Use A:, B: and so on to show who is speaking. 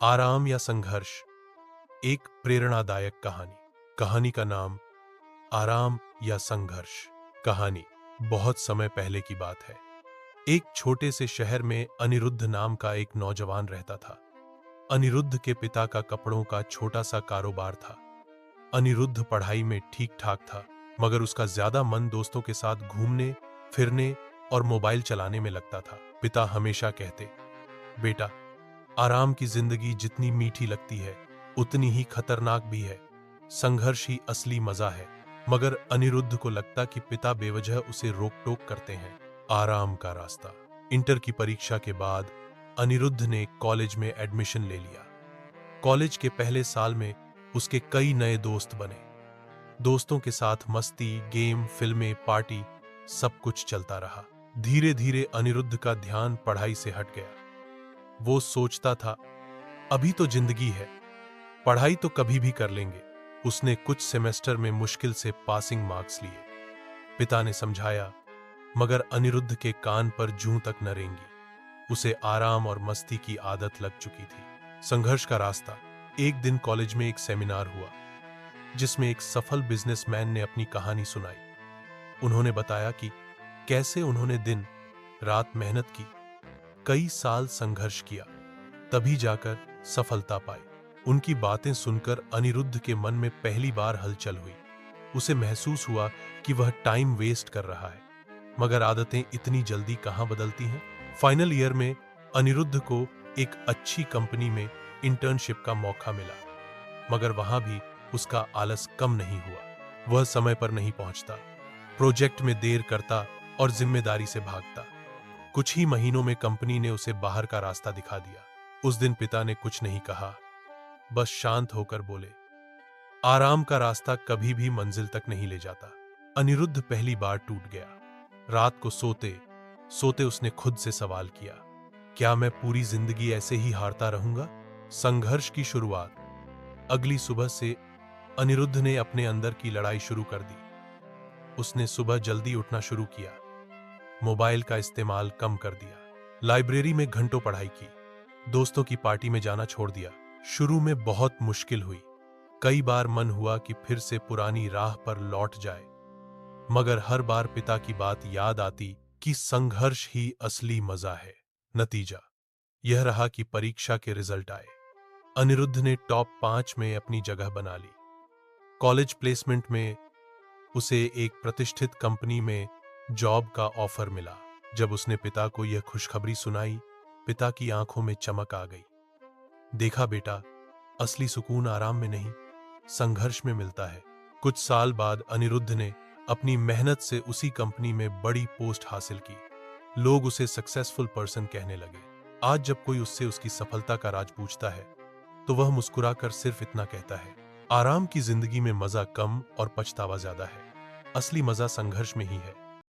A: आराम या संघर्ष, एक प्रेरणादायक कहानी। कहानी का नाम आराम या संघर्ष। कहानी बहुत समय पहले की बात है। एक छोटे से शहर में अनिरुद्ध नाम का एक नौजवान रहता था। अनिरुद्ध के पिता का कपड़ों का छोटा सा कारोबार था। अनिरुद्ध पढ़ाई में ठीक ठाक था, मगर उसका ज्यादा मन दोस्तों के साथ घूमने फिरने और मोबाइल चलाने में लगता था। पिता हमेशा कहते, बेटा, आराम की जिंदगी जितनी मीठी लगती है उतनी ही खतरनाक भी है। संघर्ष ही असली मजा है। मगर अनिरुद्ध को लगता कि पिता बेवजह उसे रोक टोक करते हैं। आराम का रास्ता। इंटर की परीक्षा के बाद अनिरुद्ध ने कॉलेज में एडमिशन ले लिया। कॉलेज के पहले साल में उसके कई नए दोस्त बने। दोस्तों के साथ मस्ती, गेम, फिल्में, पार्टी, सब कुछ चलता रहा। धीरे धीरे अनिरुद्ध का ध्यान पढ़ाई से हट गया। वो सोचता था, अभी तो जिंदगी है, पढ़ाई तो कभी भी कर लेंगे। उसने कुछ सेमेस्टर में मुश्किल से पासिंग मार्क्स लिए। पिता ने समझाया, मगर अनिरुद्ध के कान पर जूं तक न रेंगी। उसे आराम और मस्ती की आदत लग चुकी थी। संघर्ष का रास्ता। एक दिन कॉलेज में एक सेमिनार हुआ, जिसमें एक सफल बिजनेसमैन ने अपनी कहानी सुनाई। उन्होंने बताया कि कैसे उन्होंने दिन रात मेहनत की, कई साल संघर्ष किया, तभी जाकर सफलता पाई। उनकी बातें सुनकर अनिरुद्ध के मन में पहली बार हलचल हुई। उसे महसूस हुआ कि वह टाइम वेस्ट कर रहा है, मगर आदतें इतनी जल्दी कहां बदलती हैं। फाइनल ईयर में अनिरुद्ध को एक अच्छी कंपनी में इंटर्नशिप का मौका मिला, मगर वहां भी उसका आलस कम नहीं हुआ। वह समय पर नहीं पहुंचता, प्रोजेक्ट में देर करता और जिम्मेदारी से भागता। कुछ ही महीनों में कंपनी ने उसे बाहर का रास्ता दिखा दिया। उस दिन पिता ने कुछ नहीं कहा, बस शांत होकर बोले, आराम का रास्ता कभी भी मंजिल तक नहीं ले जाता। अनिरुद्ध पहली बार टूट गया। रात को सोते सोते उसने खुद से सवाल किया, क्या मैं पूरी जिंदगी ऐसे ही हारता रहूंगा? संघर्ष की शुरुआत। अगली सुबह से अनिरुद्ध ने अपने अंदर की लड़ाई शुरू कर दी। उसने सुबह जल्दी उठना शुरू किया, मोबाइल का इस्तेमाल कम कर दिया, लाइब्रेरी में घंटों पढ़ाई की, दोस्तों की पार्टी में जाना छोड़ दिया। शुरू में बहुत मुश्किल हुई। कई बार मन हुआ कि फिर से पुरानी राह पर लौट जाए, मगर हर बार पिता की बात याद आती कि संघर्ष ही असली मजा है। नतीजा यह रहा कि परीक्षा के रिजल्ट आए। अनिरुद्ध ने टॉप 5 में अपनी जगह बना ली। कॉलेज प्लेसमेंट में उसे एक प्रतिष्ठित कंपनी में जॉब का ऑफर मिला। जब उसने पिता को यह खुशखबरी सुनाई, पिता की आंखों में चमक आ गई। देखा बेटा, असली सुकून आराम में नहीं, संघर्ष में मिलता है। कुछ साल बाद अनिरुद्ध ने अपनी मेहनत से उसी कंपनी में बड़ी पोस्ट हासिल की। लोग उसे सक्सेसफुल पर्सन कहने लगे। आज जब कोई उससे उसकी सफलता का राज पूछता है, तो वह मुस्कुराकर सिर्फ इतना कहता है, आराम की जिंदगी में मजा कम और पछतावा ज्यादा है। असली मजा संघर्ष में ही है।